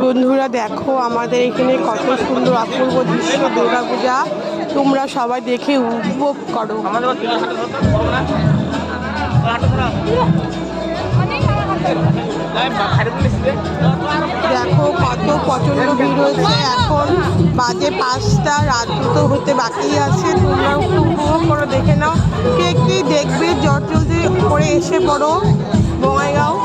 বন্ধুরা দেখো আমাদের এখানে কত সুন্দর অপূর্ব দৃশ্য দুর্গাপূজা। তোমরা সবাই দেখে উপভোগ করো। দেখো কত প্রচন্ড ভিড় হয়েছে। এখন বাজে 5টা, রাত দুটো হতে বাকি আছে। তোমরা একটু উপভোগ করো, দেখে নাও। কে কি দেখবে জলদি করে এসে পড়ো বঙ্গাইগাঁও।